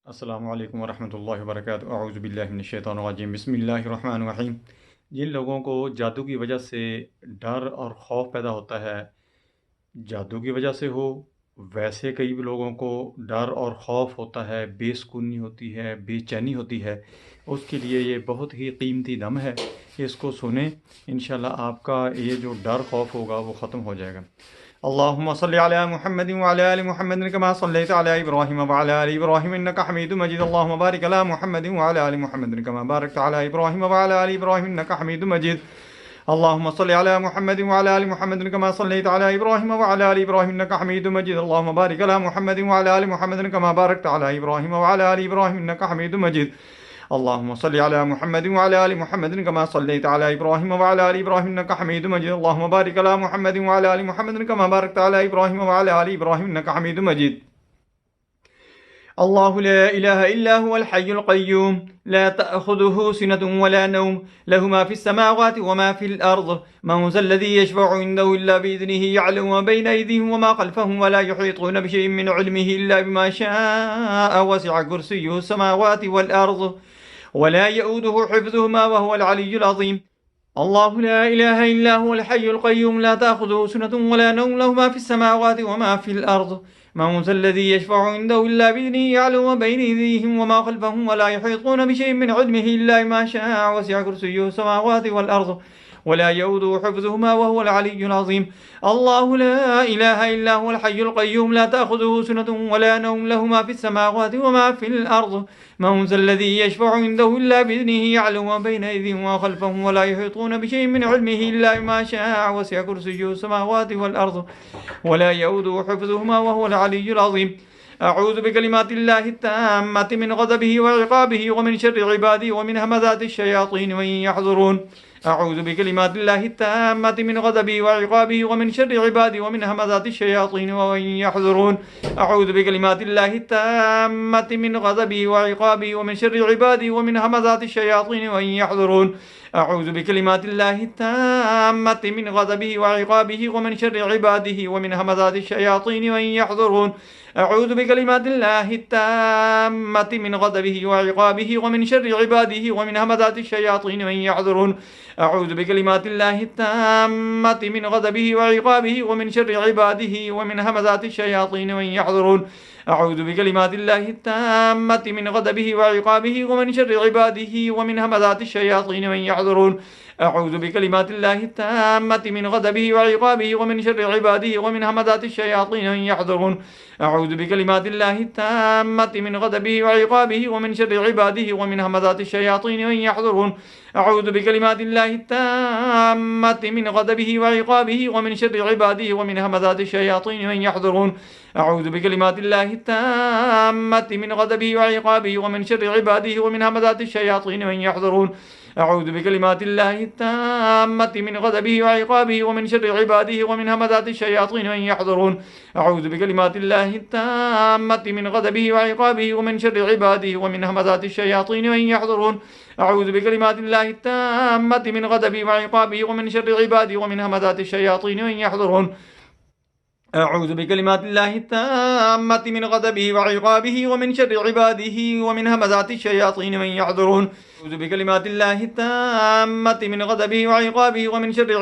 अस्सलामु अलैकुम वरहमतुल्लाहि वबरकातुहू अऊज़ु बिल्लाहि मिनश शैतानिर रजीम बिस्मिल्लाहिर रहमानिर रहीम। जिन लोगों को जादू की वजह से डर और खौफ पैदा होता है, जादू की वजह से हो, वैसे कई लोगों को डर और खौफ होता है, बेसुकूनी होती है, बेचैनी होती है, उसके लिए ये बहुत ही कीमती दम है। इसको सुनें, इंशाल्लाह आपका ये जो डर खौफ होगा वो ख़त्म हो जाएगा। अल्लाहुम्मा सल्लि अला मुहम्मदिन व अला आलि मुहम्मदिन कमा सल्लैता अला इब्राहीम व अला आलि इब्राहीम इन्नका हमीदुम मजीद। अल्लाहुम्मा बारिक अला मुहम्मदिन व अला आलि मुहम्मदिन कमा बारकता अला इब्राहीम व अला आलि इब्राहीम इन्नका हमीदुम मजीद। अल्लाहुम्मा सल्लि अला मुहम्मदिन व अला आलि मुहम्मदिन कमा सल्लैता अला इब्राहीम व अला आलि इब्राहीम इन्नका हमीदुम मजीद। अल्लाहुम्मा बारिक अला मुहम्मदिन व अला आलि मुहम्मदिन कमा बारकता अला इब्राहीम व अला आलि इब्राहीम इन्नका हमीदुम मजीद। अल्लाहुम्मा सल्लि अला मुहम्मदिन व अला आलि मुहम्मदिन कमा सल्लैता अला इब्राहीम व अला आलि इब्राहीम इन्नका हमीदुम मजीद। अल्लाहुम्मा बारिक अला मुहम्मदिन व अला आलि मुहम्मदिन कमा बारकता अला इब्राहीम व अला आलि इब्राहीम इन्नका हमीदुम मजीद। الله لا إله إلا هو الحي القيوم لا تأخذه سنة ولا نوم له ما في السماوات وما في الأرض من ذا الذي يشفع عنده إلا بإذنه يعلم ما بين أيديهم وما خلفهم ولا يحيطون بشيء من علمه إلا بما شاء وسع كرسيه السماوات والأرض ولا يؤوده حفظهما وهو العلي العظيم. الله لا إله إلا هو الحي القيوم لا تأخذه سنة ولا نوم له ما في السماوات وما في الأرض من ذا الذي يشفع عنده إلا بإذنه يعلم ما بين أيديهم وما خلفهم ولا يحيطون بشيء من علمه إلا ما شاء وسع كرسيه السماوات والأرض ولا يؤوده حفظهما وهو العلي العظيم. الله لا إله إلا هو الحي القيوم لا تأخذه سنة ولا نوم له ما في السماوات وما في الأرض من ذا الذي يشفع عنده إلا بإذنه يعلم ما بين أيديهم وخلفهم ولا يحيطون بشيء من علمه إلا بما شاء وسع كرسيه السماوات والأرض ولا يؤوده حفظهما وهو العلي العظيم. أعوذ بكلمات الله التامة من غضبه وعقابه ومن شر عباده ومن همزات الشياطين وإن يحضرون. أعوذ بكلمات الله التامة من غضبه وعقابه ومن شر عباده ومن همزات الشياطين وإن يحضرون. أعوذ بكلمات الله التامة من غضبه وعقابه ومن شر عباده ومن همزات الشياطين وإن يحضرون. أعوذ بكلمات الله التامة من غضبه وعقابه ومن شر عباده ومن همزات الشياطين وإن يحضرون. أعوذ بكلمات الله التامة من غضبه وعقابه ومن شر عباده ومن همزات الشياطين وإن يحضرون. أعوذ بكلمات الله التامة من غضبه وعقابه ومن شر عباده ومن همزات الشياطين وإن يحضرون. أعوذ بكلمات الله التامة من غضبه وعقابه ومن شر عباده ومن همزات الشياطين وإن يحضرون. أعوذ بكلمات الله التامة من غضبه وعقابه ومن شر عباده ومن همزات الشياطين وإن يحضرون. أعوذ بكلمات الله التامة من غضبه وعقابه ومن شر عباده ومن همزات الشياطين وإن يحضرون. أعوذ بكلمات الله التامة من غضبه وعقابه ومن شر عباده ومن همزات الشياطين وإن يحضرون. أعوذ بكلمات الله التامة من غضبه وعقابه ومن شر عباده ومن همزات الشياطين وإن يحضرون. أعوذ بكلمات الله التامة من غضبه وعقابه ومن شر عباده ومن همزات الشياطين وإن يحضرون. أعوذ بكلمات الله التامة من غضبه وعقابه ومن شر عباده ومن همزات الشياطين وإن يحضرون. أعوذ بكلمات الله التامة من غضبه وعقابه ومن شر عباده ومن همزات الشياطين وإن يحضرون. أعوذ بكلمات الله التامة من غضبه وعقابه ومن شر عباده ومن همزات الشياطين وإن يحضرون. أعوذ بكلمات الله التامة من غضبه وعقابه ومن شر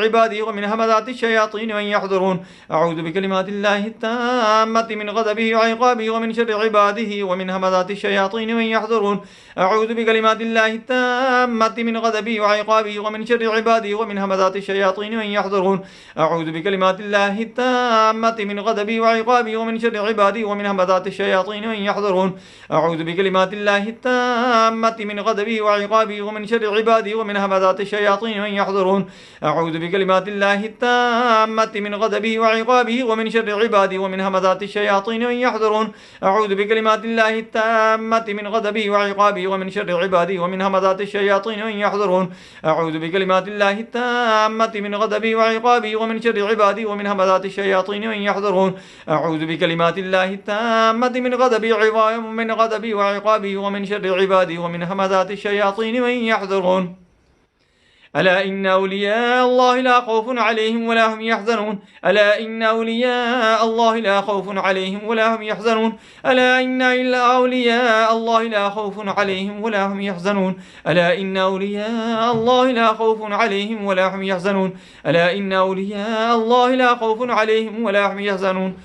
عباده ومن همزات الشياطين وإن يحضرون. أعوذ بكلمات الله التامة من غضبه وعقابه ومن شر عباده ومن همزات الشياطين وإن يحضرون. أعوذ بكلمات الله التامة من غضبه وعقابه ومن شر عباده ومن همزات الشياطين وإن يحضرون. أعوذ بكلمات الله التامة من غضبه وعقابه ومن شر عباده ومن همزات الشياطين وإن يحضرون. أعوذ بكلمات الله التامة من غضبه وعقابه ومن شر عباده ومن همزات الشياطين وإن يحضرون. أعوذ بكلمات الله التامة من غضبه وعقابه ومن شر عباده ومن همزات الشياطين وإن يحضرون. أعوذ بكلمات الله التامة من غضبه وعقابه ومن شر عباده ومن همزات الشياطين وإن يحضرون. أعوذ بكلمات الله التامة من غضبه وعقابه ومن شر عباده ومن همزات الشياطين وإن يحضرون. أعوذ بكلمات الله التامة من غضبه وعقابه ومن شر عباده ومن همزات الشياطين وإن يحضرون. ألا إن أولياء الله لا خوف عليهم ولا هم يحزنون ألا إن أولياء الله لا خوف عليهم ولا هم يحزنون ألا إن أولياء الله لا خوف عليهم ولا هم يحزنون ألا إن أولياء الله لا خوف عليهم ولا هم يحزنون ألا إن أولياء الله لا خوف عليهم ولا هم يحزنون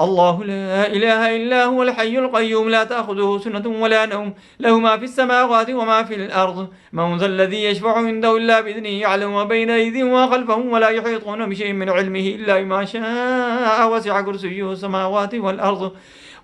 الله لا إله إلا هو الحي القيوم لا تأخذه سنة ولا نوم له ما في السماوات وما في الأرض من ذا الذي يشفع عنده إلا بإذنه يعلم ما بين أيديهم وخلفهم ولا يحيطون بشيء من علمه إلا بما شاء وسع كرسيه السماوات والأرض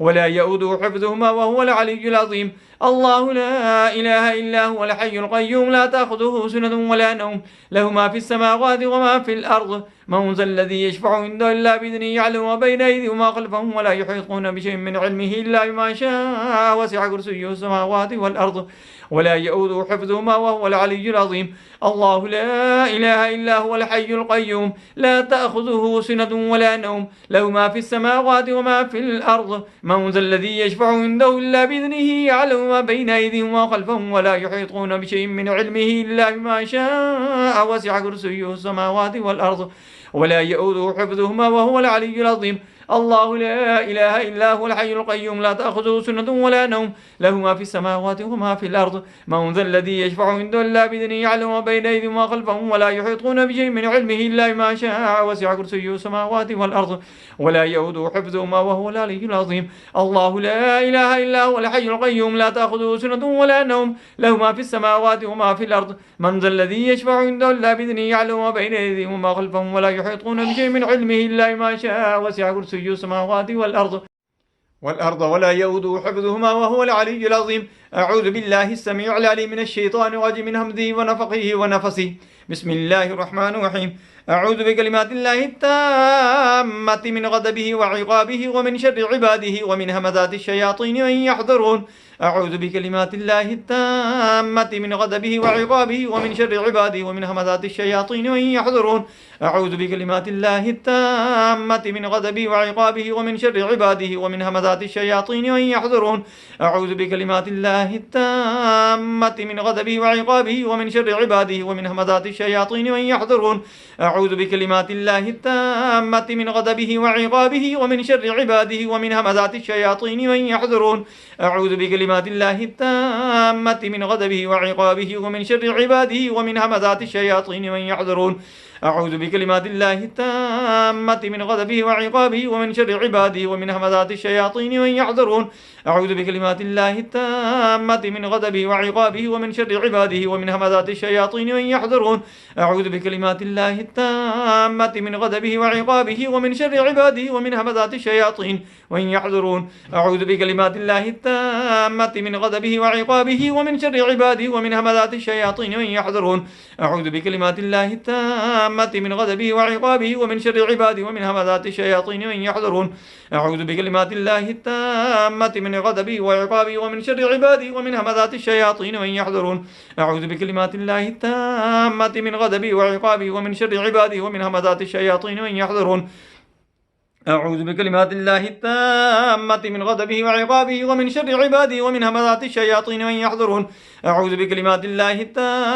ولا يؤوده حفظهما وهو العلي العظيم الله لا إله إلا هو الحي القيوم لا تأخذه سنة ولا نوم له ما في السماوات وما في الأرض من ذا الذي يشفع عنده إلا بإذنه يعلم ما بين أيديهم وما خلفهم ولا يحيطون بشيء من علمه إلا بما شاء وسع كرسيه السماوات والأرض ولا يؤوده حفظهما وهو العلي العظيم الله لا إله إلا هو الحي القيوم لا تأخذه سنة ولا نوم له ما في السماوات وما في الأرض من ذا الذي يشفع عنده إلا بإذنه يعلم ما بين أيديهم وخلفهم ولا يحيطون بشيء من علمه إلا بما شاء وسع كرسيه السماوات والأرض ولا يؤوده حفظهما وهو العلي العظيم الله لا إله إلا هو الحي القيوم لا تأخذه سنة ولا نوم له ما في السماوات وما في الأرض من ذا الذي يشفع عنده إلا بإذنه يعلم ما بين أيديهم وما خلفهم ولا يحيطون بشيء من علمه إلا بما شاء وسع كرسيه السماوات والأرض ولا يؤوده حفظهما وهو العلي العظيم الله لا إله إلا هو الحي القيوم لا تأخذه سنة ولا نوم له ما في السماوات وما في الأرض من ذا الذي يشفع عنده إلا بإذنه يعلم ما بين أيديهم وما خلفهم ولا يحيطون بشيء من علمه إلا بما شاء وسع كرسيه السماوات والأرض ولا يؤوده حفظهما وهو العلي العظيم أعوذ بالله السميع العليم من الشيطان الرجيم من همزه ونفخه ونفسه بسم الله الرحمن الرحيم أعوذ بكلمات الله التامة من غضبه وعقابه ومن شر عباده ومن همزات الشياطين وإن يحضرون أعوذ بكلمات الله التامة من غضبه وعقابه ومن شر عباده ومن همزات الشياطين وإن يحضرون أعوذ بكلمات الله التامة من غضبه وعقابه ومن شر عباده ومن همزات الشياطين وإن يحضرون أعوذ بكلمات الله التامة من غضبه وعقابه ومن شر عباده ومن همزات الشياطين وإن يحضرون أعوذ بكلمات الله التامة من غضبه وعقابه ومن شر عباده ومن همزات الشياطين وإن يحضرون أعوذ بكلمات الله التامة من غضبه وعقابه ومن شر عباده ومن همزات الشياطين وإن يحضرون أعوذ بكلمات الله التامة من غضبه وعقابه ومن شر عباده ومن همزات الشياطين وإن يحضرون أعوذ بكلمات الله التامة من غضبه وعقابه ومن شر عباده ومن همزات الشياطين وإن يحضرون أعوذ بكلمات الله التامة من غضبه وعقابه ومن شر عباده ومن همزات الشياطين وإن يحضرون أعوذ بكلمات الله التامة من غضبه وعقابه ومن شر عباده ومن همزات الشياطين وإن يحضرون أعوذ بكلمات الله التامة من غضبه وعقابه ومن شر عباده ومن همزات الشياطين وإن يحضرون أعوذ بكلمات الله التامة من غضبه وعقابه ومن شر عباده ومن همزات الشياطين وإن يحضرون أعوذ بكلمات الله التامة من غضبه وعقابه ومن شر عباده ومن همزات الشياطين وإن يحضرون أعوذ بكلمات الله التامة من غضبه وعقابه ومن شر عباده ومن همزات الشياطين وإن يحضرون أعوذ بكلمات الله التامة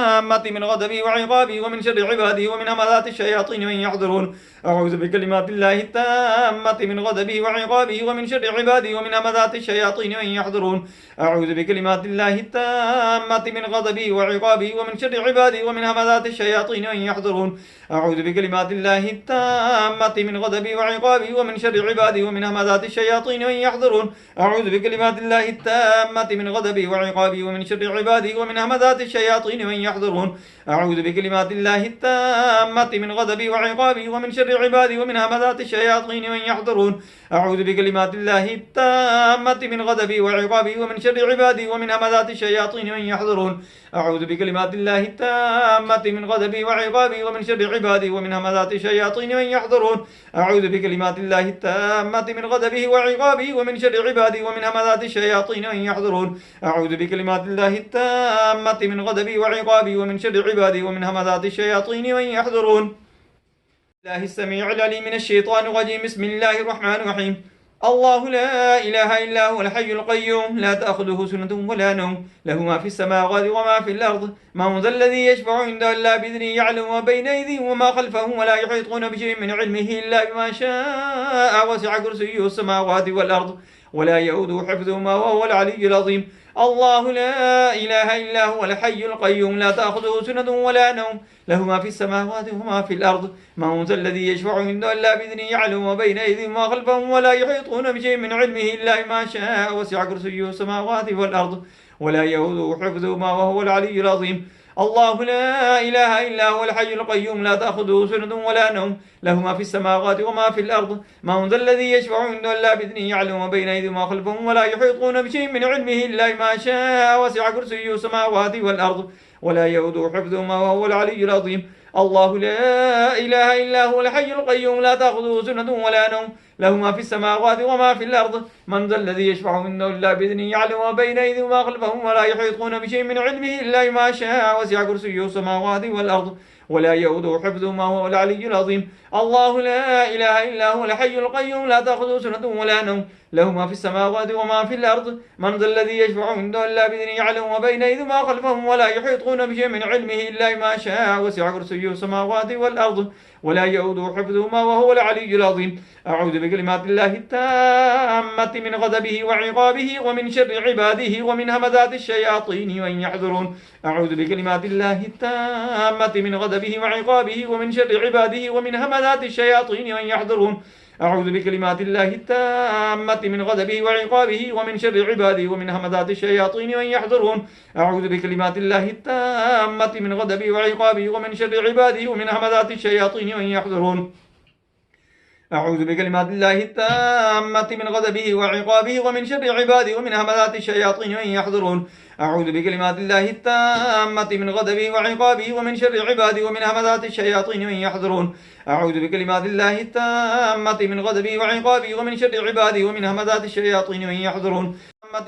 من غضبه وعقابه ومن شر عباده ومن همزات الشياطين وإن يحضرون أعوذ بكلمات الله التامة من غضبه وعقابه ومن شر عباده ومن همزات الشياطين وإن يحضرون أعوذ بكلمات الله التامة من غضبه وعقابه ومن شر عباده ومن همزات الشياطين وإن يحضرون أعوذ بكلمات الله التامة من غضبه وعقابه ومن شر عباده ومن همزات الشياطين وإن يحضرون أعوذ بكلمات الله التامة من غضبه وعقابه ومن شر عباده ومن همزات الشياطين وإن يحضرون أعوذ بكلمات الله التامة من غضبه وعقابه ومن شر عباده ومن همزات الشياطين وإن يحضرون أعوذ بكلمات الله التامة من غضبه وعقابه ومن شر عباده ومن همزات الشياطين وإن يحضرون أعوذ بكلمات الله التامة من غضبه وعقابه ومن شر عباده ومن همزات الشياطين وإن يحضرون أعوذ بكلمات الله التامة من غضبه وعقابه ومن شر عباده ومن همزات الشياطين وإن يحضرون أعوذ بكلمات الله التامة من غضبه وعقابه ومن شر عباده ومن همزات الشياطين وإن يحضرون الله السميع العليم من الشيطان الرجيم بسم الله الرحمن الرحيم الله لا إله إلا هو الحي القيوم لا تأخذه سنة ولا نوم له ما في السماوات وما في الأرض من ذا الذي يشفع عنده إلا بإذنه يعلم ما بين أيديهم وما خلفهم ولا يحيطون بشيء من علمه إلا بما شاء وسع كرسيه السماوات والأرض ولا يؤوده حفظهما وهو العلي العظيم الله لا إله إلا هو الحي القيوم لا تأخذه سنة ولا نوم له ما في السماوات وما في الأرض من ذا الذي يشفع عنده إلا بإذنه يعلم ما بين أيديهم وما خلفهم ولا يحيطون بشيء من علمه إلا ما شاء وسع كرسيه السماوات والأرض ولا يؤوده حفظهما وهو العلي العظيم الله لا إله إلا هو الحي القيوم لا تأخذه سنة ولا نوم له ما في السماوات وما في الأرض من ذا الذي يشفع عنده إلا بإذنه يعلم ما بين أيديهم وما خلفهم ولا يحيطون بشيء من علمه إلا ما شاء وسع كرسيه السماوات والأرض ولا يؤوده حفظهما وهو العلي العظيم الله لا إله إلا هو الحي القيوم لا تأخذه سنة ولا نوم له ما في السماوات وما في الأرض من ذا الذي يشفع عنده إلا بإذنه يعلم ما بين أيديهم وما خلفهم ولا يحيطون بشيء من علمه إلا ما شاء وسع كرسيه السماوات والأرض ولا يؤوده حفظهما وهو العلي العظيم الله لا إله إلا هو الحي القيوم لا تأخذه سنة ولا نوم له ما في السماوات وما في الأرض من ذا الذي يشفع عنده إلا بإذنه يعلم ما بين أيديهم وما خلفهم ولا يحيطون بشيء من علمه إلا ما شاء وسع كرسيه السماوات والأرض ولا يؤوده حفظهما وهو العلي العظيم أعوذ بكلمات الله التامة من غضبه وعقابه ومن شر عباده ومن همزات الشياطين وإن يحضرون أعوذ بكلمات الله التامة من غضبه وعقابه ومن شر عباده ومن همزات الشياطين وإن يحضرون أعوذ بكلمات الله التامة من غضبه وعقابه ومن شر عباده ومن همزات الشياطين وإن يحضرون أعوذ بكلمات الله التامة من غضبه وعقابه ومن شر عباده ومن همزات الشياطين وإن يحضرون أعوذ بكلمات الله التامة من غضبه وعقابه ومن شر عباده ومن همزات الشياطين وإن يحضرون أعوذ بكلمات الله التامة من غضبه وعقابه ومن شر عباده ومن همزات الشياطين وإن يحضرون أعوذ بكلمات الله التامة من غضبه وعقابه ومن شر عباده ومن همزات الشياطين وإن يحضرون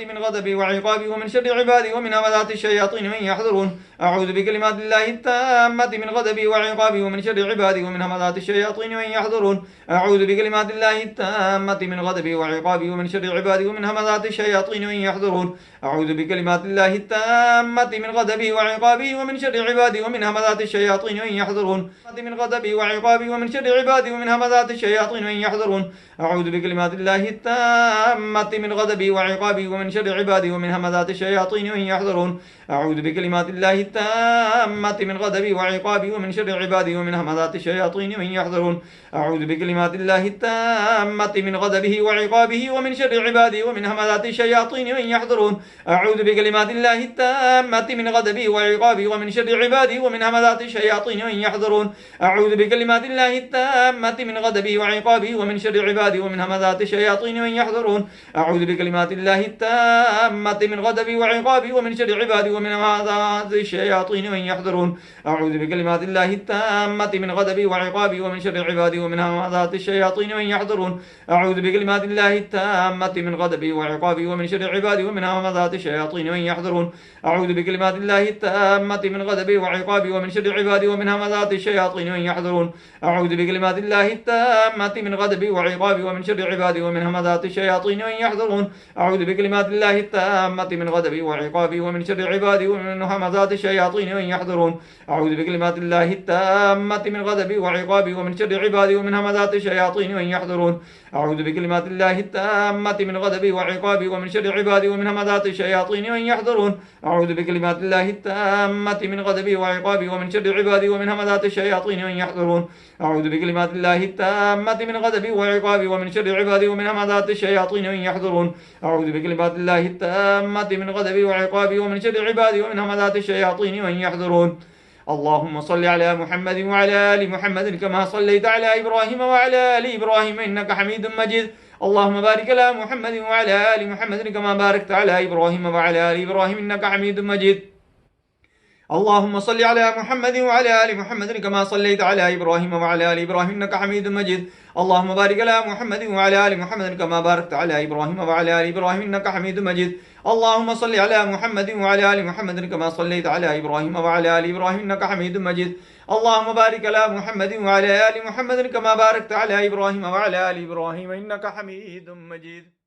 من غضبه وعقابه ومن شر عباده ومن همزات الشياطين وإن يحضرون أعوذ بكلمات الله التامة من غضبه وعقابه ومن شر عباده ومن همزات الشياطين وإن يحضرون أعوذ بكلمات الله التامة من غضبه وعقابه ومن شر عباده ومن همزات الشياطين وإن يحضرون أعوذ بكلمات الله التامة من غضبه وعقابه ومن شر عباده ومن همزات الشياطين وإن يحضرون من غضبه وعقابه ومن شر عباده ومن همزات الشياطين وإن يحضرون أعوذ بكلمات الله التامة من غضبه وعقابه ومن شر عباده ومن همزات الشياطين وإن يحضرون أعوذ بكلمات الله التامة من غضبه وعقابه ومن شر عباده ومن همزات الشياطين وإن يحضرون أعوذ بكلمات الله التامة من غضبه وعقابه ومن شر عباده ومن همزات الشياطين وإن يحضرون أعوذ بكلمات الله التامة من غضبه وعقابه ومن شر عباده ومن همزات الشياطين وإن يحضرون أعوذ بكلمات الله التامة من غضبه وعقابه ومن شر عباده ومن همزات الشياطين وإن يحضرون أعوذ بكلمات الله التامة من غضبه وعقابه ومن شر عباده ومن همزات الشياطين وإن يحضرون أعوذ بكلمات الله التامة من غضبه وعقابه ومن شر عباده ومن همزات الشياطين وإن يحضرون أعوذ بكلمات الله التامة من غضبه وعقابه ومن شر عباده ومن همزات الشياطين وإن يحضرون أعوذ بكلمات الله التامة من غضبه وعقابه ومن شر عباده ومن همزات الشياطين وإن يحضرون أعوذ بكلمات الله التامة من غضبه وعقابه ومن شر عباده ومن همزات الشياطين وإن يحضرون أعوذ بكلمات الله التامة من غضبه وعقابه ومن شر عباده ومن همزات الشياطين وإن يحضرون أعوذ بكلمات الله التامة من غضبه وعقابه ومن شر عباده ومن همزات الشياطين وإن يحضرون أعوذ بكلمات الله التامة من غضبه وعقابه ومن شر عباده ومن همزات الشياطين وإن يحضرون أعوذ بكلمات الله التامة من غضبه وعقابه ومن شر عباده ومن همزات الشياطين وإن يحضرون أعوذ بكلمات الله التامة من غضبه وعقابه ومن شر عباده ومن همزات الشياطين وإن يحضرون أعوذ بكلمات الله التامة من غضبه وعقابه ومن شر عباده ومن همزات الشياطين وإن يحضرون اللهم صل على محمد وعلى آل محمد كما صليت على إبراهيم وعلى آل إبراهيم إنك حميد مجيد اللهم بارك على محمد وعلى آل محمد كما باركت على إبراهيم وعلى آل إبراهيم إنك حميد مجيد اللهم صل على محمد وعلى آل محمد كما صليت على إبراهيم وعلى آل إبراهيم إنك حميد مجيد. اللهم بارك على محمد وعلى آل محمد كما باركت على إبراهيم وعلى آل إبراهيم إنك حميد مجيد. اللهم صل على محمد وعلى آل محمد كما صليت على إبراهيم وعلى آل إبراهيم إنك حميد مجيد. اللهم بارك على محمد وعلى آل محمد كما باركت على إبراهيم وعلى آل إبراهيم إنك حميد مجيد.